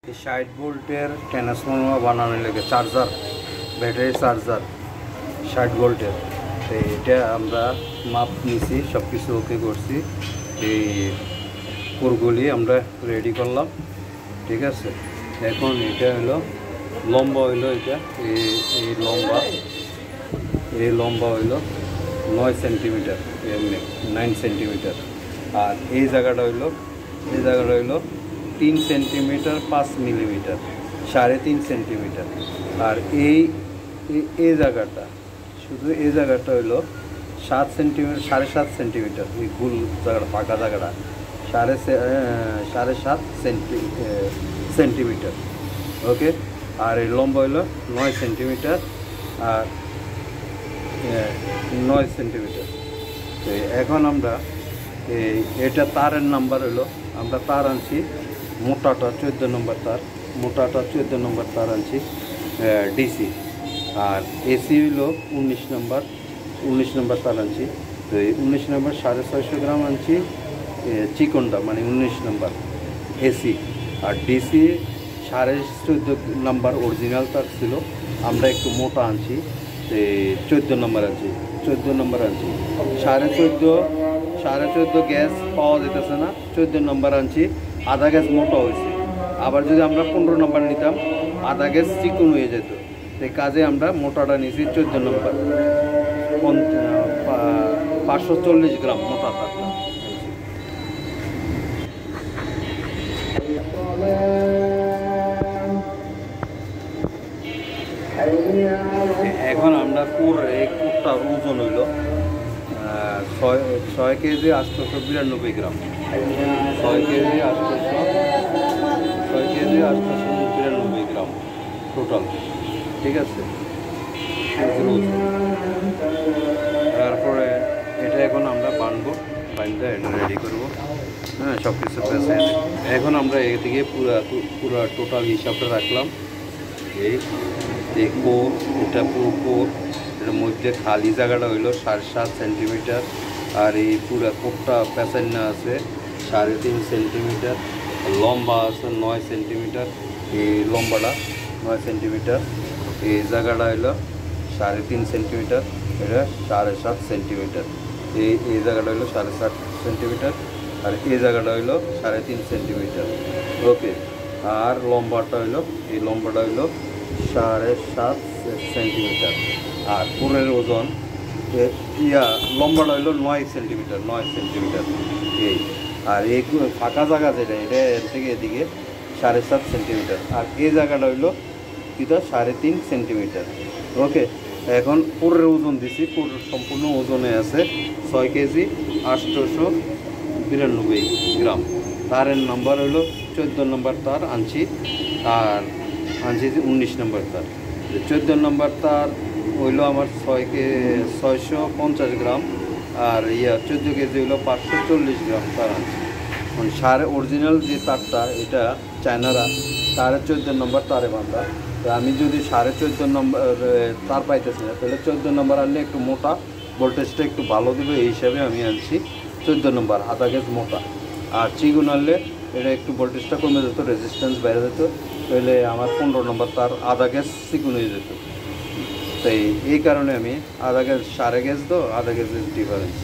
60 ভোল্টের ট্রান্সফর্মার বানানোর লাগে চার্জার, ব্যাটারি চার্জার 60 ভোল্টের। তো এটা আমরা মাপ নিছি, সব কিছু ওকে করছি। এই কোরগুলি আমরা রেডি করলাম, ঠিক আছে। এখন এটা হলো লম্বা, হইলো এটা এই লম্বা হইলো 9 সেন্টিমিটার, এমনি 9 সেন্টিমিটার। আর এই জায়গাটা হইলো 3 সেন্টিমিটার 5 মিলিমিটার, 3.5 সেন্টিমিটার। আর এই জায়গাটা, শুধু এই জায়গাটা হইলো 7 সেন্টিমিটার, 7.5 সেন্টিমিটার। এই গুল জায়গাটা, ফাঁকা জায়গাটা 7.5 সেন্টিমিটার, ওকে। আর এই লম্বা হইলো 9 সেন্টিমিটার আর 9 সেন্টিমিটার। তো এখন আমরা এটা তারের নাম্বার হলো, আমরা তার আনছি মোটাটা 14 নম্বর তার, 14 নম্বর তার আনছি ডিসি। আর এসি হইলো 19 নম্বর তার আনছি। তো এই 19 নম্বর 650 গ্রাম আনছি চিকনটা, মানে 19 নম্বর এসি। আর ডিসি 14.5 নম্বর অরিজিনাল তার ছিল, আমরা একটু মোটা আনছি, 14 নম্বর আনছি। 14.5 গ্যাস পাওয়া যেতেছে না, 14 নম্বর আনছি। আধা গ্যাস মোটা হয়েছে। আবার যদি আমরা 15 নম্বর নিতাম, আধা গ্যাস চিকন হয়ে যেত। এই কাজে আমরা মোটাটা নিয়েছি 14 নম্বর, 540 গ্রাম মোটা তারটা। এখন আমরা এই কুটটার ওজন হইল 6 কেজি 892 গ্রাম, 6 কেজি 892 গ্রাম টোটাল, ঠিক আছে। তারপরে এটা এখন আমরা বানবো, এটা রেডি করবো, হ্যাঁ, সব কিছু পেছে। এখন আমরা এদিকে পুরা টোটাল হিসাবটা রাখলাম। এই কোর, এটা পুরো কোর, এটার মধ্যে খালি জায়গাটা হইলো 7.5 সেন্টিমিটার। আর এই পুরো কোরটা প্যাসান্না আছে 3.5 সেন্টিমিটার, লম্বা আছে 9 সেন্টিমিটার। এই লম্বাটা 9 সেন্টিমিটার, এই জায়গাটা হইলো 3.5 সেন্টিমিটার, এটা 7.5 সেন্টিমিটার। এই জায়গাটা হইলো 7.5 সেন্টিমিটার, আর এই জায়গাটা হইলো 3.5 সেন্টিমিটার, ওকে। আর লম্বাটা হইলো, এই লম্বাটা হইলো 7.5 সেন্টিমিটার। আর পুরের ওজন লম্বাটা হইলো 9 সেন্টিমিটার, এই। আর এই ফাঁকা জায়গা যেটা, এটা এর থেকে এদিকে 7.5 সেন্টিমিটার। আর এই জায়গাটা হইলো এটা 3.5 সেন্টিমিটার, ওকে। এখন পুরের ওজন দিছি, পুরের সম্পূর্ণ ওজনে আছে 6 কেজি 892 গ্রাম। তারের নাম্বার হইলো 14 নম্বর তার আনছি, আর আনছি 19 নম্বর তার। 14 নম্বর তার হইলো আমার 650 গ্রাম, আর 14 কেজি হইলো 540 গ্রাম তার আনছি। মানে অরিজিনাল যে তারটা, এটা চায়নারা 14.5 নম্বর তারে বাঁধা। তো আমি যদি 14.5 নম্বর তার পাইতেছি না, তাহলে 14 নম্বর আনলে একটু মোটা, ভোল্টেজটা একটু ভালো দেবে, এই হিসাবে আমি আনছি 14 নম্বর, আধা গ্যাস মোটা। আর চিগুন আনলে এটা একটু ভোল্টেজটা কমে যেত, রেজিস্ট্যান্স বেড়ে যেত, তাহলে আমার 15 নম্বর তার আধা গ্যাস চিগুন হয়ে যেত। তাই এই কারণে আমি আধা গ্যাস, 3.5 গ্যাস দো, আধা গ্যাসের ডিফারেন্স,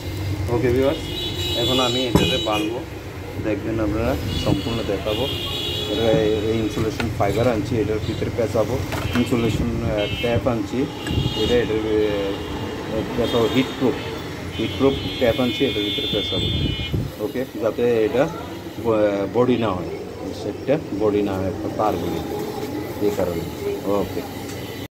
ওকে ভিউয়ার্স। এখন আমি এটাতে বানবো, দেখবেন আপনারা, সম্পূর্ণ দেখাবো। এটা এই ইনসুলেশন ফাইবার আনছি, এটার ভিতরে পেঁচাবো। ইনসুলেশন ট্যাপ আনছি, এটার পেঁচাবো। হিটপ্রুফ ট্যাপ আনছি, এটার ভিতরে পেঁচাবো, ওকে, যাতে এটা বডি না হয়, সেটটা বডি না হয় তারগুলি, এই কারণে, ওকে।